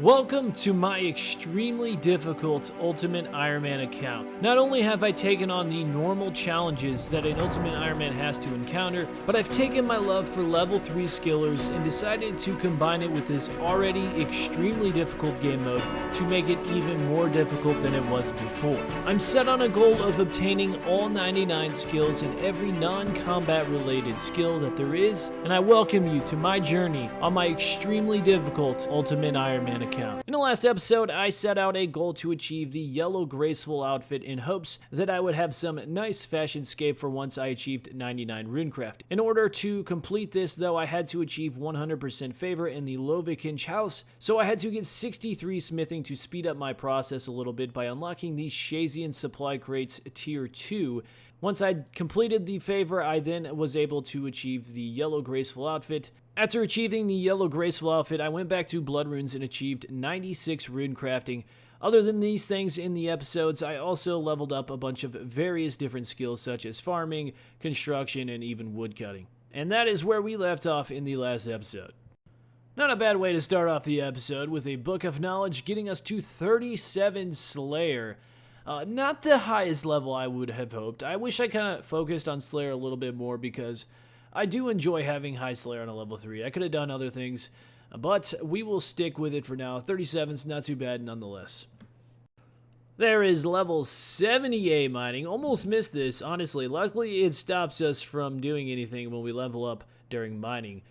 Welcome to my extremely difficult Ultimate Iron Man account. Not only have I taken on the normal challenges that an Ultimate Iron Man has to encounter, but I've taken my love for level 3 skillers and decided to combine it with this already extremely difficult game mode to make it even more difficult than it was before. I'm set on a goal of obtaining all 99 skills in every non-combat related skill that there is, and I welcome you to my journey on my extremely difficult Ultimate Iron Man account. In the last episode, I set out a goal to achieve the yellow graceful outfit in hopes that I would have some nice fashion scape for once I achieved 99 runecraft. In order to complete this though, I had to achieve 100% favor in the Lovikinch house, so I had to get 63 smithing to speed up my process a little bit by unlocking the Shazian supply crates tier 2. Once I'd completed the favor, I then was able to achieve the yellow graceful outfit. After achieving the yellow graceful outfit, I went back to Blood Runes and achieved 96 rune crafting. Other than these things in the episodes, I also leveled up a bunch of various different skills such as farming, construction, and even woodcutting. And that is where we left off in the last episode. Not a bad way to start off the episode, with a Book of Knowledge getting us to 37 Slayer. Not the highest level I would have hoped. I wish I kind of focused on Slayer a little bit more because I do enjoy having high Slayer on a level 3. I could have done other things, but we will stick with it for now. 37's not too bad nonetheless. There is level 78 mining. Almost missed this, honestly. Luckily, it stops us from doing anything when we level up during mining.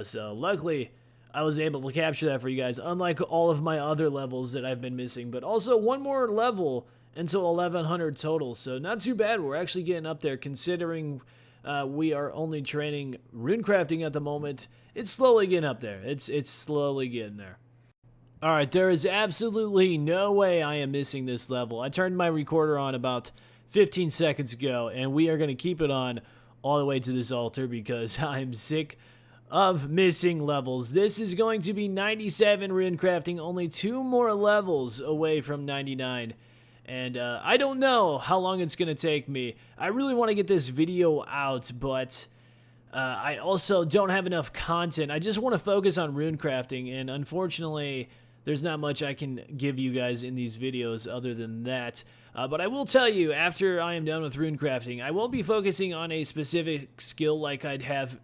So luckily, I was able to capture that for you guys, unlike all of my other levels that I've been missing. But also one more level until 1100 total, so not too bad. We're actually getting up there considering we are only training runecrafting at the moment. It's slowly getting up there. It's slowly getting there. Alright, there is absolutely no way I am missing this level. I turned my recorder on about 15 seconds ago, and we are going to keep it on all the way to this altar because I'm sick of missing levels. This is going to be 97 runecrafting, only 2 more levels away from 99. And I don't know how long it's going to take me. I really want to get this video out, but I also don't have enough content. I just want to focus on runecrafting, and unfortunately, there's not much I can give you guys in these videos other than that. But I will tell you, after I am done with runecrafting, I won't be focusing on a specific skill like I'd have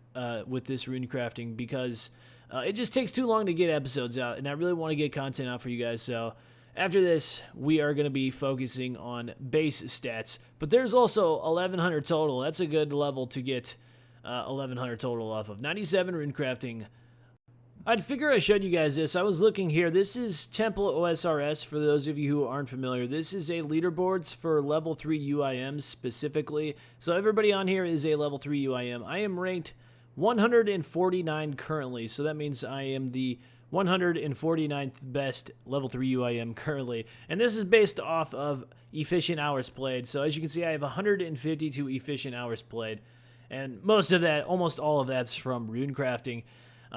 with this runecrafting because it just takes too long to get episodes out, and I really want to get content out for you guys, so after this, we are going to be focusing on base stats. But there's also 1100 total. That's a good level to get 1100 total off of. 97 runecrafting. I'd figure I showed you guys this. I was looking here. This is Temple OSRS, for those of you who aren't familiar. This is a leaderboards for level 3 UIMs specifically. So everybody on here is a level 3 UIM. I am ranked 149 currently, so that means I am the 149th best level 3 UIM currently, and this is based off of efficient hours played. So as you can see, I have 152 efficient hours played, and most of that, almost all of that's from runecrafting.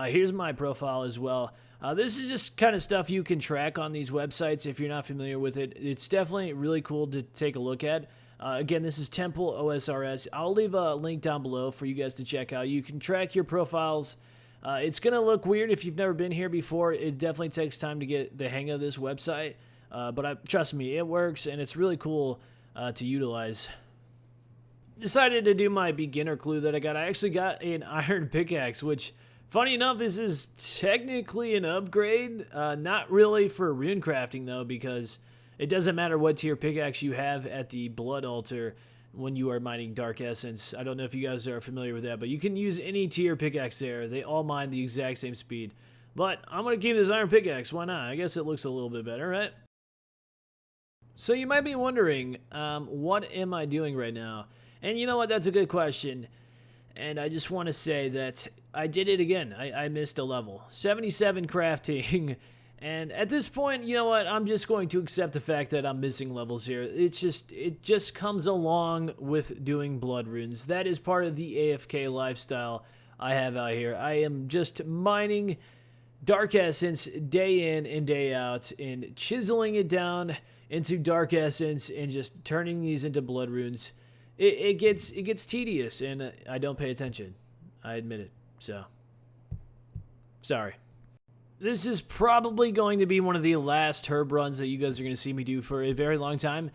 Here's my profile as well. This is just kind of stuff you can track on these websites if you're not familiar with it. It's definitely really cool to take a look at. Again, this is Temple OSRS. I'll leave a link down below for you guys to check out. You can track your profiles. It's going to look weird if you've never been here before. It definitely takes time to get the hang of this website, but trust me, it works, and it's really cool to utilize. Decided to do my beginner clue that I got. I actually got an iron pickaxe, which, funny enough, this is technically an upgrade. Not really for runecrafting, though, because it doesn't matter what tier pickaxe you have at the blood altar when you are mining Dark Essence. I don't know if you guys are familiar with that, but you can use any tier pickaxe there. They all mine the exact same speed. But I'm going to keep this iron pickaxe. Why not? I guess it looks a little bit better, right? So you might be wondering, what am I doing right now? And you know what? That's a good question. And I just want to say that I did it again. I missed a level. 77 crafting. And at this point, you know what? I'm just going to accept the fact that I'm missing levels here. It just comes along with doing blood runes. That is part of the AFK lifestyle I have out here. I am just mining Dark Essence day in and day out and chiseling it down into Dark Essence and just turning these into blood runes. It gets tedious, and I don't pay attention. I admit it. So, sorry. This is probably going to be one of the last herb runs that you guys are going to see me do for a very long time.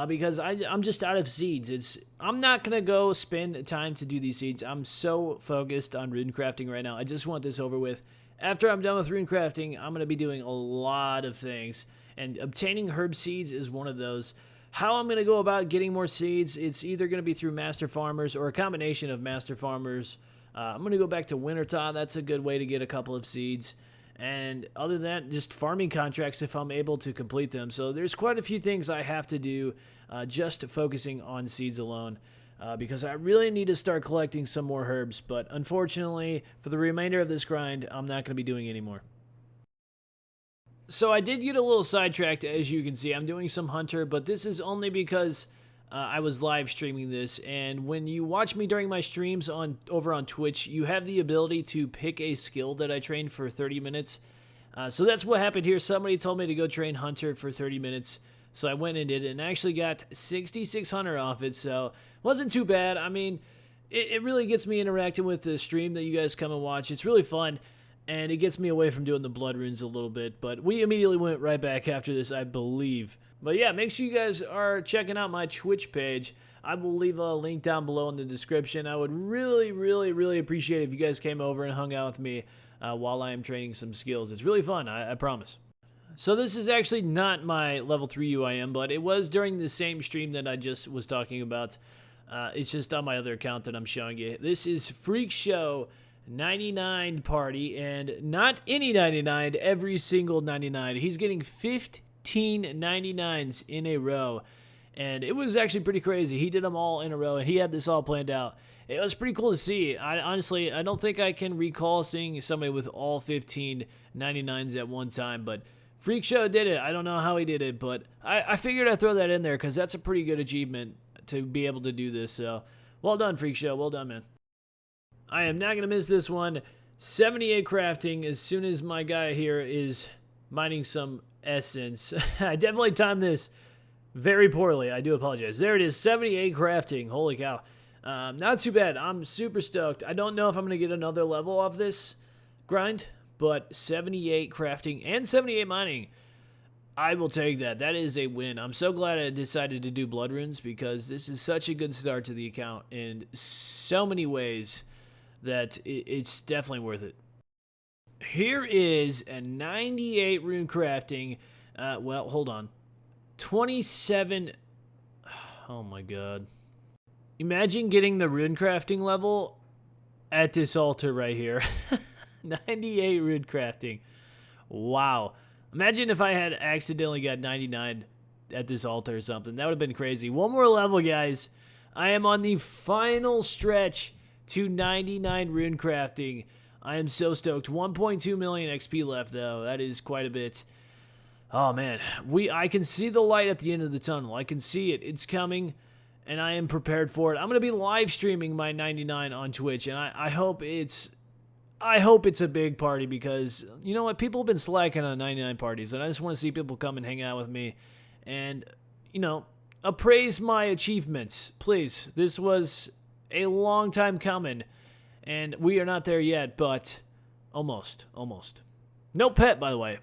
Because I'm just out of seeds. I'm not going to go spend time to do these seeds. I'm so focused on rune crafting right now. I just want this over with. After I'm done with rune crafting, I'm going to be doing a lot of things. And obtaining herb seeds is one of those. How I'm going to go about getting more seeds, it's either going to be through master farmers or a combination of master farmers. I'm going to go back to Wintertime. That's a good way to get a couple of seeds. And other than that, just farming contracts if I'm able to complete them. So there's quite a few things I have to do just focusing on seeds alone. Because I really need to start collecting some more herbs. But unfortunately, for the remainder of this grind, I'm not going to be doing anymore. So I did get a little sidetracked, as you can see. I'm doing some hunter, but this is only because I was live streaming this, and when you watch me during my streams over on Twitch, you have the ability to pick a skill that I train for 30 minutes. So that's what happened here. Somebody told me to go train Hunter for 30 minutes, so I went and did it, and actually got 6,600 off it, so it wasn't too bad. I mean, it really gets me interacting with the stream that you guys come and watch. It's really fun, and it gets me away from doing the blood runes a little bit, but we immediately went right back after this, I believe. But yeah, make sure you guys are checking out my Twitch page. I will leave a link down below in the description. I would really appreciate it if you guys came over and hung out with me while I am training some skills. It's really fun, I promise. So this is actually not my level 3 UIM, but it was during the same stream that I just was talking about. It's just on my other account that I'm showing you. This is Freak Show 99 party, and not any 99, every single 99. He's getting 15 99s in a row, and it was actually pretty crazy. He did them all in a row, and he had this all planned out. It was pretty cool to see. Honestly, I don't think I can recall seeing somebody with all 15 99s at one time, but Freak Show did it. I don't know how he did it, but I figured I'd throw that in there because that's a pretty good achievement to be able to do this. So, well done, Freak Show. Well done, man. I am not going to miss this one. 78 crafting as soon as my guy here is mining some essence. I definitely timed this very poorly. I do apologize. There it is, 78 crafting. Holy cow. Not too bad. I'm super stoked. I don't know if I'm going to get another level off this grind, but 78 crafting and 78 mining, I will take that. That is a win. I'm so glad I decided to do blood runes because this is such a good start to the account in so many ways that it's definitely worth it. Here is a 98 rune crafting. Well, hold on. 27. Oh my god. Imagine getting the rune crafting level at this altar right here. 98 rune crafting. Wow. Imagine if I had accidentally got 99 at this altar or something. That would have been crazy. One more level, guys. I am on the final stretch to 99 rune crafting. I am so stoked. 1.2 million XP left, though. That is quite a bit. Oh, man. I can see the light at the end of the tunnel. I can see it. It's coming, and I am prepared for it. I'm going to be live streaming my 99 on Twitch, and I hope it's a big party because, you know what, people have been slacking on 99 parties, and I just want to see people come and hang out with me and, you know, appraise my achievements. Please, this was a long time coming, and we are not there yet, but almost. No pet, by the way.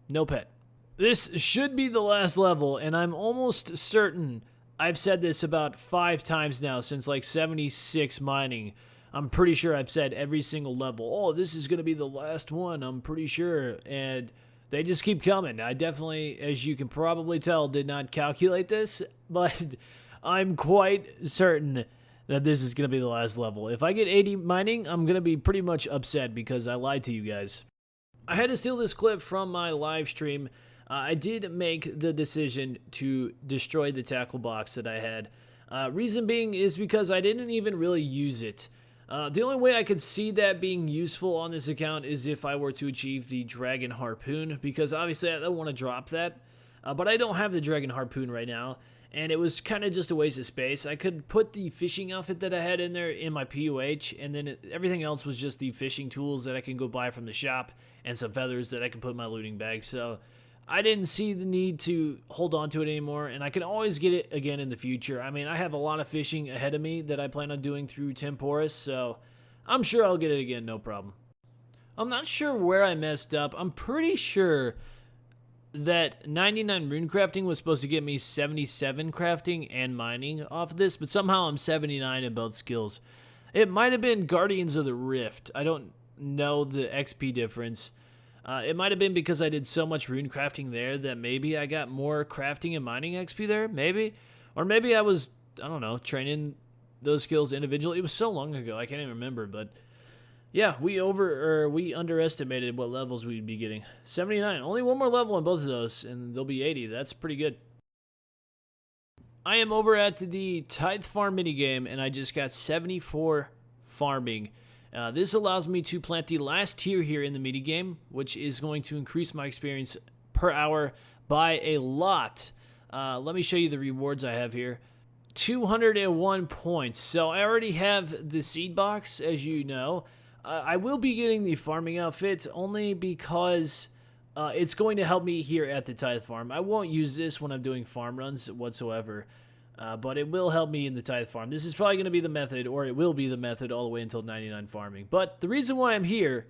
No pet. This should be the last level, and I'm almost certain I've said this about 5 times now since like 76 mining. I'm pretty sure I've said every single level, oh, this is going to be the last one, I'm pretty sure, and they just keep coming. I definitely, as you can probably tell, did not calculate this, but I'm quite certain that this is going to be the last level. If I get 80 mining, I'm going to be pretty much upset because I lied to you guys. I had to steal this clip from my live stream. I did make the decision to destroy the tackle box that I had. Reason being is because I didn't even really use it. The only way I could see that being useful on this account is if I were to achieve the Dragon Harpoon, because obviously I don't want to drop that. But I don't have the Dragon Harpoon right now, and it was kind of just a waste of space. I could put the fishing outfit that I had in there in my POH, and then everything else was just the fishing tools that I can go buy from the shop, and some feathers that I can put in my looting bag. So I didn't see the need to hold on to it anymore, and I can always get it again in the future. I mean, I have a lot of fishing ahead of me that I plan on doing through Temporis, so I'm sure I'll get it again, no problem. I'm not sure where I messed up. I'm pretty sure that 99 rune crafting was supposed to get me 77 crafting and mining off of this, but somehow I'm 79 in both skills. It might have been Guardians of the Rift. I don't know the XP difference. It might have been because I did so much rune crafting there that maybe I got more crafting and mining XP there, maybe. Or maybe I was, I don't know, training those skills individually. It was so long ago, I can't even remember, but yeah, we underestimated what levels we'd be getting. 79, only one more level on both of those, and they'll be 80. That's pretty good. I am over at the Tithe Farm minigame, and I just got 74 farming. This allows me to plant the last tier here in the minigame, which is going to increase my experience per hour by a lot. Let me show you the rewards I have here. 201 points. So I already have the seed box, as you know. I will be getting the farming outfit only because it's going to help me here at the Tithe Farm. I won't use this when I'm doing farm runs whatsoever, but it will help me in the Tithe Farm. This is probably going to be the method, or it will be the method all the way until 99 farming. But the reason why I'm here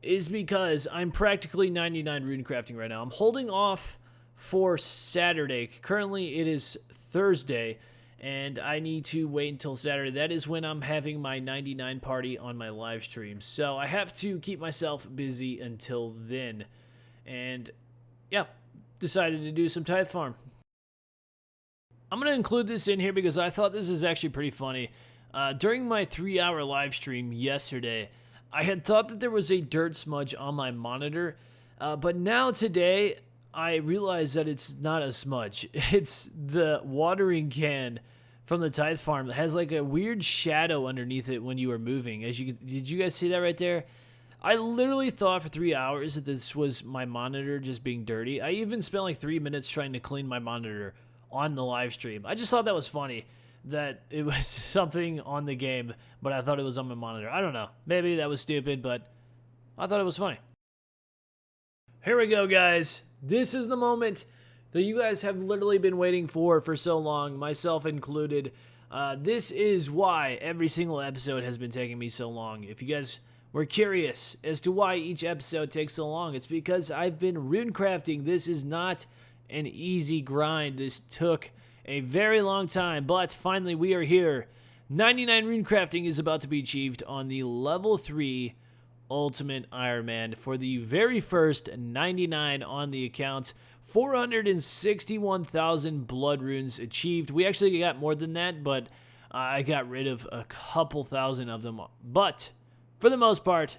is because I'm practically 99 rune crafting right now. I'm holding off for Saturday. Currently, it is Thursday, and I need to wait until Saturday. That is when I'm having my 99 party on my live stream. So I have to keep myself busy until then. And yeah, decided to do some Tithe Farm. I'm going to include this in here because I thought this was actually pretty funny. During my 3-hour live stream yesterday, I had thought that there was a dirt smudge on my monitor, but now today I realized that it's not a smudge. It's the watering can from the Tithe Farm that has like a weird shadow underneath it when you are moving. Did you guys see that right there? I literally thought for 3 hours that this was my monitor just being dirty. I even spent like 3 minutes trying to clean my monitor on the live stream. I just thought that was funny, that it was something on the game, but I thought it was on my monitor. I don't know. Maybe that was stupid, but I thought it was funny. Here we go, guys. This is the moment that you guys have literally been waiting for so long, myself included. This is why every single episode has been taking me so long. If you guys were curious as to why each episode takes so long, it's because I've been rune crafting. This is not an easy grind. This took a very long time, but finally we are here. 99 rune crafting is about to be achieved on the level 3 Ultimate Iron Man for the very first 99 on the account. 461,000 blood runes achieved. We actually got more than that, but I got rid of a couple thousand of them. But for the most part,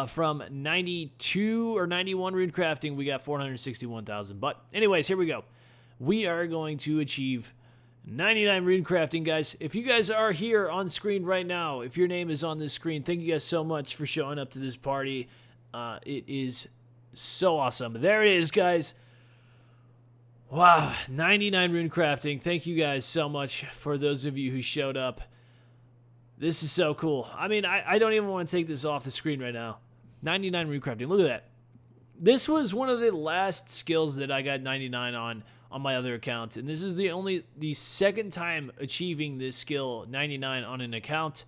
from 92 or 91 rune crafting, we got 461,000. But anyways, here we go. We are going to achieve 99 rune crafting, guys. If you guys are here on screen right now, if your name is on this screen, thank you guys so much for showing up to this party. It is so awesome. There it is, guys. Wow, 99 rune crafting. Thank you guys so much for those of you who showed up. This is so cool. I mean, I don't even want to take this off the screen right now. 99 rune crafting. Look at that. This was one of the last skills that I got 99 on my other account, and this is the second time achieving this skill 99 on an account.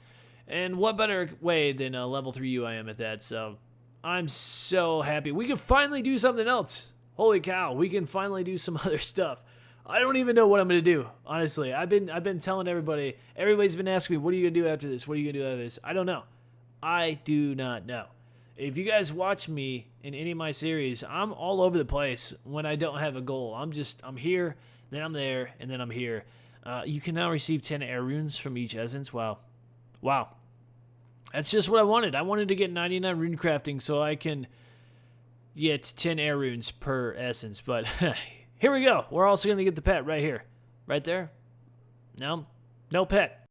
And what better way than a level 3 UIM at that? So I'm so happy. We can finally do something else. Holy cow, we can finally do some other stuff. I don't even know what I'm going to do, honestly. I've been telling everybody. Everybody's been asking me, what are you going to do after this? What are you going to do after this? I don't know. I do not know. If you guys watch me in any of my series, I'm all over the place when I don't have a goal. I'm here, then I'm there, and then I'm here. You can now receive 10 air runes from each essence. Wow. Wow. That's just what I wanted. I wanted to get 99 rune crafting so I can get 10 air runes per essence. But here we go. We're also going to get the pet right here. Right there. No pet.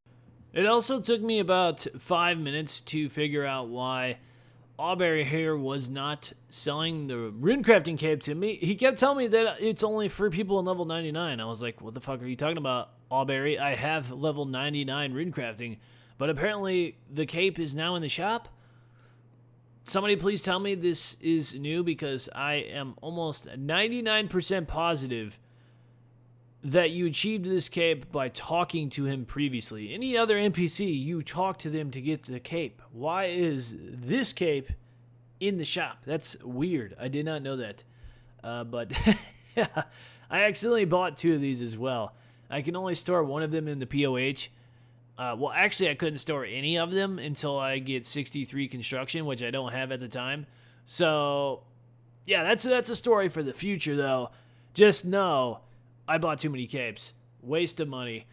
It also took me about 5 minutes to figure out why Auberry here was not selling the rune crafting cape to me. He kept telling me that it's only for people in level 99. I was like, what the fuck are you talking about, Auberry? I have level 99 rune crafting, but apparently the cape is now in the shop. Somebody please tell me this is new, because I am almost 99% positive that you achieved this cape by talking to him previously. Any other NPC, you talk to them to get the cape. Why is this cape in the shop. That's weird. I did not know that. But yeah, I accidentally bought 2 of these as well. I can only store one of them in the POH. Well, actually, I couldn't store any of them until I get 63 construction, which I don't have at the time. So, yeah, that's a story for the future, though. Just know, I bought too many capes. Waste of money.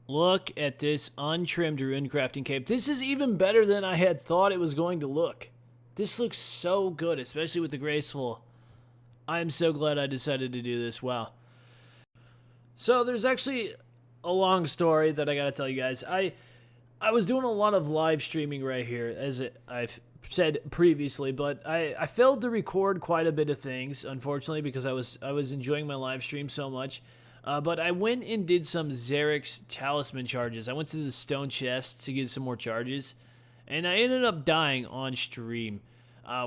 Look at this untrimmed rune crafting cape. This is even better than I had thought it was going to look. This looks so good, especially with the graceful. I am so glad I decided to do this. Wow. So there's actually a long story that I gotta tell you guys. I was doing a lot of live streaming right here, as I've said previously, but I failed to record quite a bit of things, unfortunately, because I was enjoying my live stream so much. But I went and did some Xerix talisman charges. I went to the stone chest to get some more charges, and I ended up dying on stream,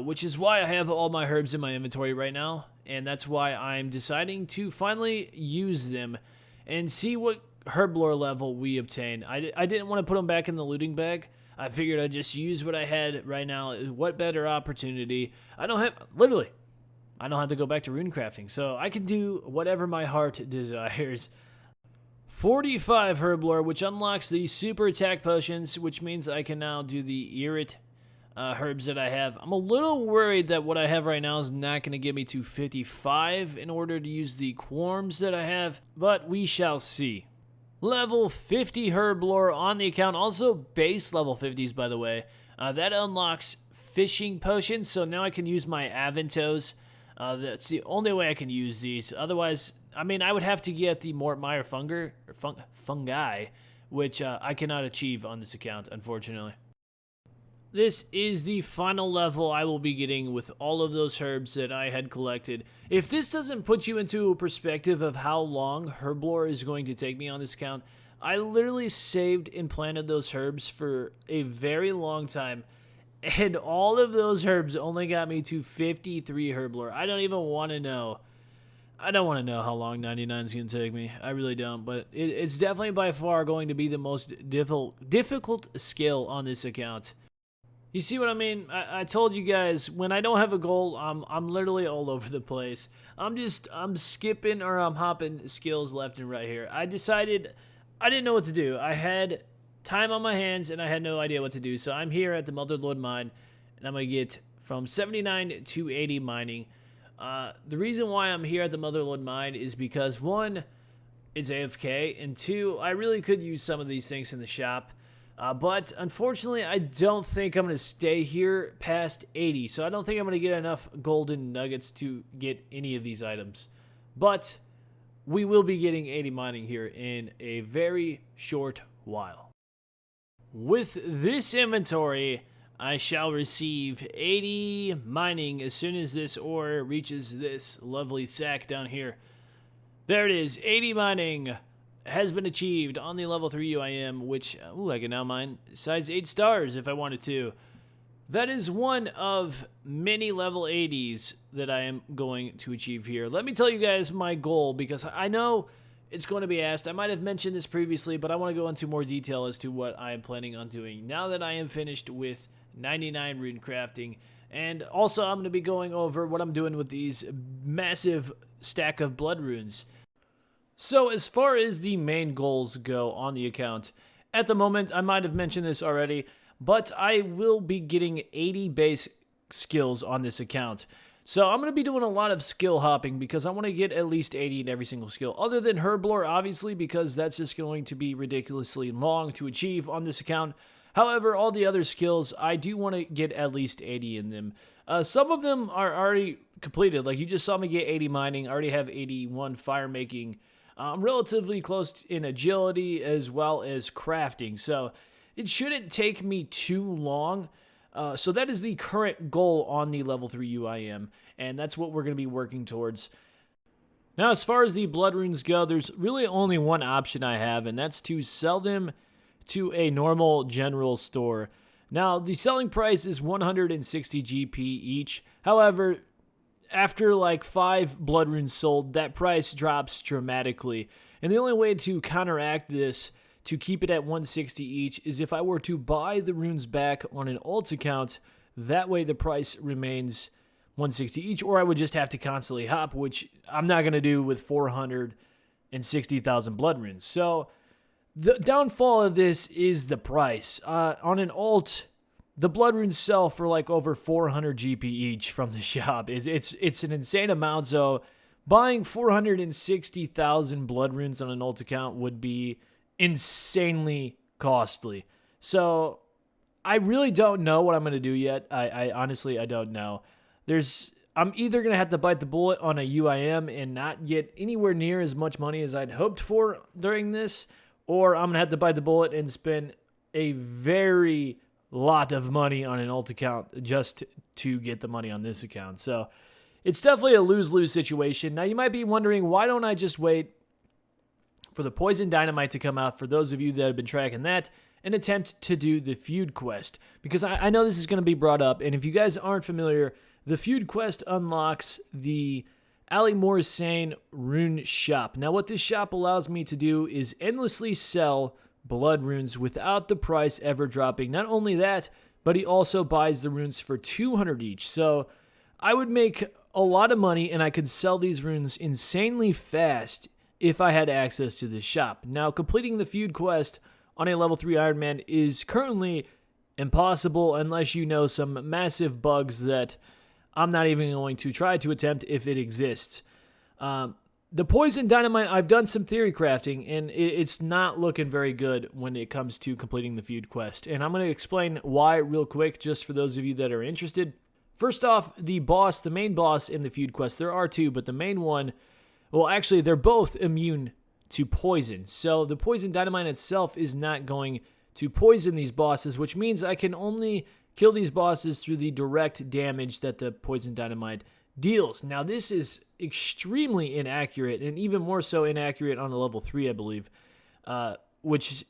which is why I have all my herbs in my inventory right now, and that's why I'm deciding to finally use them and see what herb lore level we obtain. I didn't want to put them back in the looting bag. I figured I'd just use what I had right now. What better opportunity? I don't have to go back to rune crafting, so I can do whatever my heart desires. 45 herb lore, which unlocks the super attack potions, which means I can now do the irrit herbs that I have. I'm a little worried that what I have right now is not going to get me to 55 in order to use the quarms that I have, but we shall see. Level 50 herb lore on the account, also base level 50s, by the way. That unlocks fishing potions, so now I can use my Aventos. That's the only way I can use these. Otherwise, I mean, I would have to get the Mortmire fungi, which I cannot achieve on this account, unfortunately. This is the final level I will be getting with all of those herbs that I had collected. If this doesn't put you into a perspective of how long herb lore is going to take me on this account, I literally saved and planted those herbs for a very long time. And all of those herbs only got me to 53 herb lore. I don't even want to know. I don't want to know how long 99 is going to take me. I really don't. But it's definitely by far going to be the most difficult skill on this account. You see what I mean? I told you guys, when I don't have a goal, I'm literally all over the place. I'm skipping or I'm hopping skills left and right here. I decided I didn't know what to do. I had time on my hands and I had no idea what to do. So I'm here at the Motherlode mine and I'm going to get from 79 to 80 mining. The reason why I'm here at the Motherlode mine is because 1, it's AFK, and 2, I really could use some of these things in the shop. But unfortunately, I don't think I'm going to stay here past 80. So I don't think I'm going to get enough golden nuggets to get any of these items. But we will be getting 80 mining here in a very short while. With this inventory, I shall receive 80 mining as soon as this ore reaches this lovely sack down here. There it is, 80 mining has been achieved on the level 3 UIM, which, I can now mine size 8 stars if I wanted to. That is one of many level 80s that I am going to achieve here. Let me tell you guys my goal, because I know it's going to be asked. I might have mentioned this previously, but I want to go into more detail as to what I am planning on doing now that I am finished with 99 rune crafting. And also, I'm going to be going over what I'm doing with these massive stack of blood runes. So as far as the main goals go on the account, at the moment, I might have mentioned this already, but I will be getting 80 base skills on this account. So I'm going to be doing a lot of skill hopping because I want to get at least 80 in every single skill. Other than herb lore, obviously, because that's just going to be ridiculously long to achieve on this account. However, all the other skills, I do want to get at least 80 in them. Some of them are already completed. Like you just saw me get 80 mining. I already have 81 fire making. I'm relatively close in agility as well as crafting, so it shouldn't take me too long. So that is the current goal on the level 3 UIM, and that's what we're going to be working towards. Now, as far as the blood runes go, there's really only one option I have, and that's to sell them to a normal general store. Now, the selling price is 160 GP each. However, after like 5 blood runes sold, that price drops dramatically. And the only way to counteract this, to keep it at 160 each, is if I were to buy the runes back on an alt account That way the price remains 160 each, or I would just have to constantly hop, which I'm not going to do with 460,000 blood runes. So the downfall of this is the price. On an alt, the blood runes sell for like over 400 GP each from the shop. It's an insane amount, so buying 460,000 blood runes on an alt account would be insanely costly. So I really don't know what I'm going to do yet. I honestly, I don't know. I'm either going to have to bite the bullet on a UIM and not get anywhere near as much money as I'd hoped for during this, or I'm going to have to bite the bullet and spend a very lot of money on an alt account just to get the money on this account. So it's definitely a lose-lose situation. Now, you might be wondering, why don't I just wait for the Poison Dynamite to come out, for those of you that have been tracking that, and attempt to do the feud quest? Because I know this is going to be brought up, and if you guys aren't familiar, the feud quest unlocks the Ali Morrisane rune shop. Now, what this shop allows me to do is endlessly sell blood runes without the price ever dropping. Not only that, but he also buys the runes for 200 each. So I would make a lot of money, and I could sell these runes insanely fast if I had access to this shop. Now, completing the feud quest on a level 3 Iron Man is currently impossible unless you know some massive bugs that I'm not even going to try to attempt if it exists. The Poison Dynamite, I've done some theory crafting, and it's not looking very good when it comes to completing the feud quest. And I'm going to explain why real quick, just for those of you that are interested. First off, the main boss in the feud quest, there are two, but the main one, well, actually, they're both immune to poison. So the Poison Dynamite itself is not going to poison these bosses, which means I can only kill these bosses through the direct damage that the Poison Dynamite deals. Now, this is extremely inaccurate, and even more so inaccurate on a level 3, I believe, which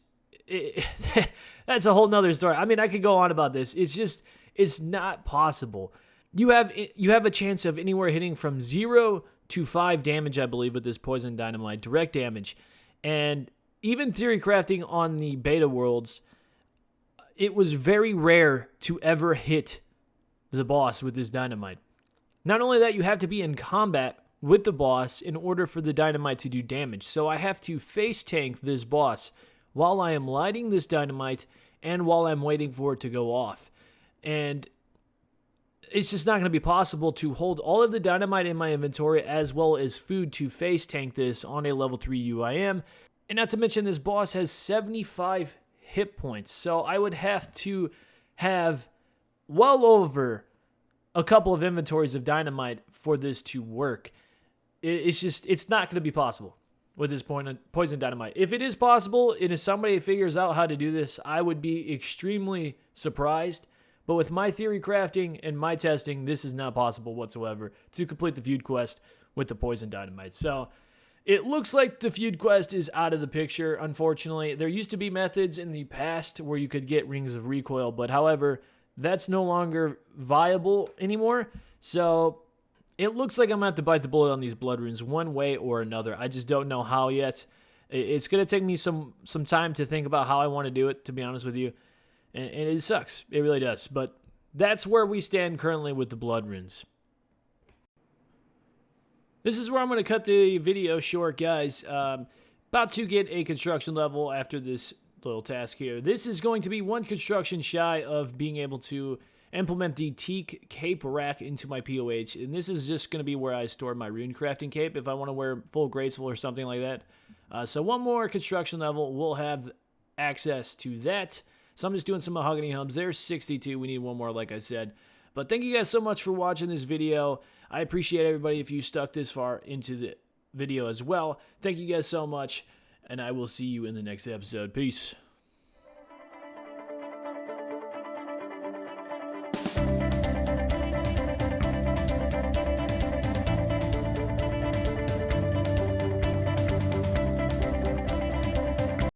that's a whole nother story. I mean, I could go on about this. It's not possible. You have a chance of anywhere hitting from 0 to 5 damage, I believe, with this Poison Dynamite, direct damage. And even theory crafting on the beta worlds, it was very rare to ever hit the boss with this dynamite. Not only that, you have to be in combat with the boss in order for the dynamite to do damage. So I have to face tank this boss while I am lighting this dynamite and while I'm waiting for it to go off. And it's just not going to be possible to hold all of the dynamite in my inventory as well as food to face tank this on a level 3 UIM. And not to mention, this boss has 75 hit points. So I would have to have well over a couple of inventories of dynamite for this to work. It's not going to be possible with this Poison Dynamite. If it is possible, and if somebody figures out how to do this, I would be extremely surprised. But with my theory crafting and my testing, this is not possible whatsoever to complete the feud quest with the Poison Dynamite. So it looks like the feud quest is out of the picture, unfortunately. There used to be methods in the past where you could get Rings of Recoil, but however, that's no longer viable anymore. So it looks like I'm going to have to bite the bullet on these blood runes one way or another. I just don't know how yet. It's going to take me some time to think about how I want to do it, to be honest with you. And it sucks. It really does. But that's where we stand currently with the blood runes. This is where I'm going to cut the video short, guys. About to get a construction level after this little task here. This is going to be one construction shy of being able to implement the teak cape rack into my POH. And this is just going to be where I store my rune crafting cape if I want to wear full graceful or something like that. So one more construction level, we'll have access to that. So I'm just doing some mahogany hubs. There's 62. We need one more, like I said. But thank you guys so much for watching this video. I appreciate everybody if you stuck this far into the video as well. Thank you guys so much, and I will see you in the next episode. Peace.